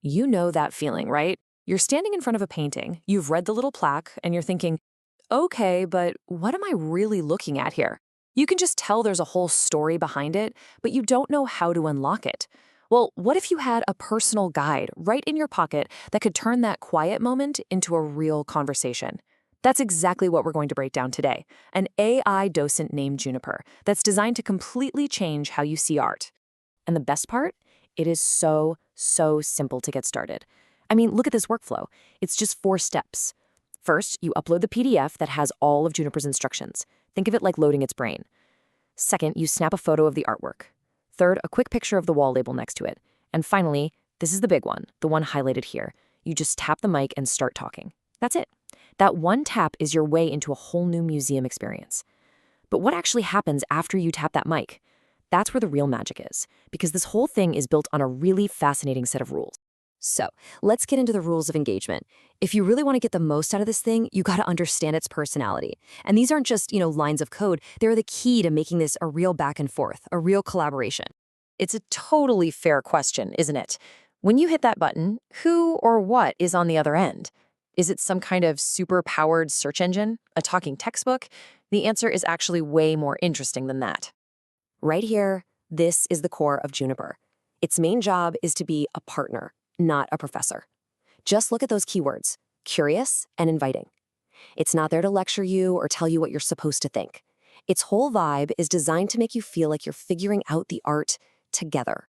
You know that feeling, right? You're standing in front of a painting, you've read the little plaque, and you're thinking, okay, but what am I really looking at here? You can just tell there's a whole story behind it, but you don't know how to unlock it. Well, what if you had a personal guide right in your pocket that could turn that quiet moment into a real conversation? That's exactly what we're going to break down today, an AI docent named Juniper that's designed to completely change how you see art. And the best part? It is so simple to get started. I mean, look at this workflow. It's just 4 steps. First, you upload the PDF that has all of Juniper's instructions. Think of it like loading its brain. Second, you snap a photo of the artwork. Third, a quick picture of the wall label next to it. And finally, this is the big one, the one highlighted here. You just tap the mic and start talking. That's it. That one tap is your way into a whole new museum experience. But what actually happens after you tap that mic? That's where the real magic is, because this whole thing is built on a really fascinating set of rules. So, let's get into the rules of engagement. If you really want to get the most out of this thing, you got to understand its personality. And these aren't just, lines of code. They're the key to making this a real back and forth, a real collaboration. It's a totally fair question, isn't it? When you hit that button, who or what is on the other end? Is it some kind of super-powered search engine? A talking textbook? The answer is actually way more interesting than that. Right here, this is the core of Juniper. Its main job is to be a partner, not a professor. Just look at those keywords, curious and inviting. It's not there to lecture you or tell you what you're supposed to think. Its whole vibe is designed to make you feel like you're figuring out the art together.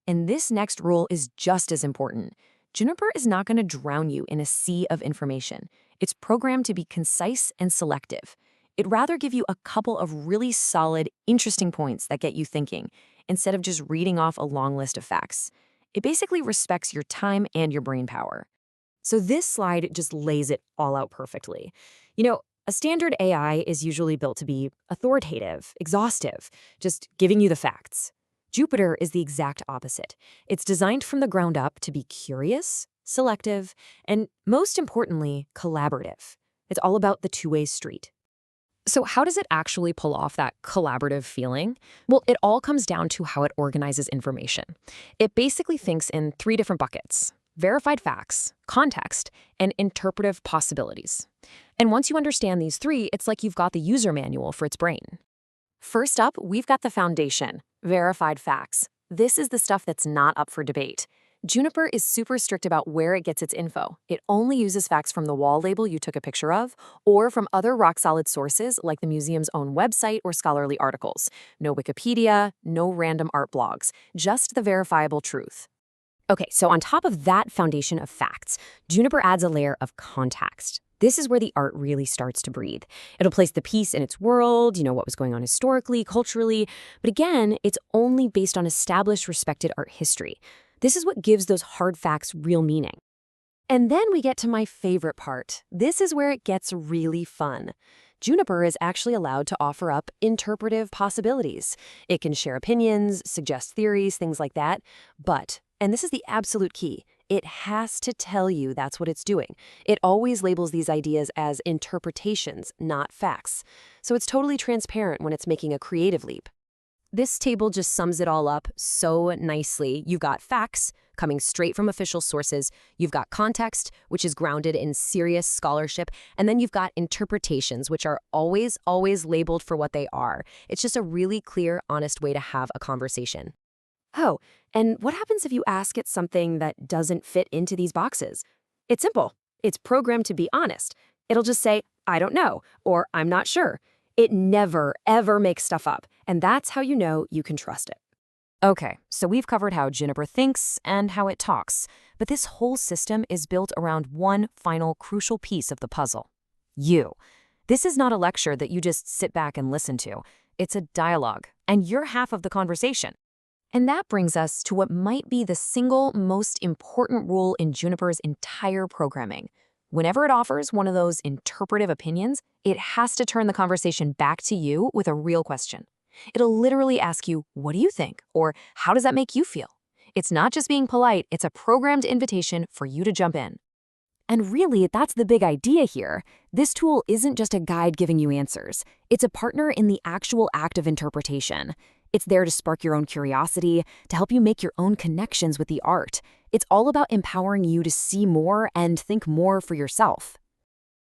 And this next rule is just as important. Juniper is not going to drown you in a sea of information. It's programmed to be concise and selective. It'd rather give you a couple of really solid, interesting points that get you thinking, instead of just reading off a long list of facts. It basically respects your time and your brain power. So this slide just lays it all out perfectly. A standard AI is usually built to be authoritative, exhaustive, just giving you the facts. Jupiter is the exact opposite. It's designed from the ground up to be curious, selective, and most importantly, collaborative. It's all about the two-way street. So how does it actually pull off that collaborative feeling? Well, it all comes down to how it organizes information. It basically thinks in 3 different buckets: verified facts, context, and interpretive possibilities. And once you understand these 3, it's like you've got the user manual for its brain. First up, we've got the foundation, verified facts. This is the stuff that's not up for debate. Juniper is super strict about where it gets its info. It only uses facts from the wall label you took a picture of, or from other rock-solid sources like the museum's own website or scholarly articles. No Wikipedia, no random art blogs, just the verifiable truth. Okay, so on top of that foundation of facts, Juniper adds a layer of context. This is where the art really starts to breathe. It'll place the piece in its world, what was going on historically, culturally, but again, it's only based on established, respected art history. This is what gives those hard facts real meaning. And then we get to my favorite part. This is where it gets really fun. Juniper is actually allowed to offer up interpretive possibilities. It can share opinions, suggest theories, things like that. But, and this is the absolute key, it has to tell you that's what it's doing. It always labels these ideas as interpretations, not facts. So it's totally transparent when it's making a creative leap. This table just sums it all up so nicely. You've got facts coming straight from official sources. You've got context, which is grounded in serious scholarship. And then you've got interpretations, which are always labeled for what they are. It's just a really clear, honest way to have a conversation. Oh, and what happens if you ask it something that doesn't fit into these boxes? It's simple. It's programmed to be honest. It'll just say, I don't know, or I'm not sure. It never, ever makes stuff up, and that's how you know you can trust it. Okay, so we've covered how Juniper thinks and how it talks, but this whole system is built around one final crucial piece of the puzzle: you. This is not a lecture that you just sit back and listen to. It's a dialogue, and you're half of the conversation. And that brings us to what might be the single most important rule in Juniper's entire programming. Whenever it offers one of those interpretive opinions, it has to turn the conversation back to you with a real question. It'll literally ask you, what do you think? Or how does that make you feel? It's not just being polite, it's a programmed invitation for you to jump in. And really, that's the big idea here. This tool isn't just a guide giving you answers. It's a partner in the actual act of interpretation. It's there to spark your own curiosity, to help you make your own connections with the art. It's all about empowering you to see more and think more for yourself.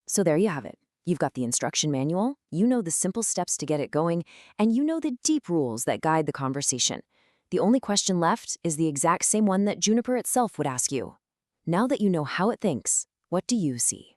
So there you have it. You've got the instruction manual, you know the simple steps to get it going, and you know the deep rules that guide the conversation. The only question left is the exact same one that Juniper itself would ask you. Now that you know how it thinks, what do you see?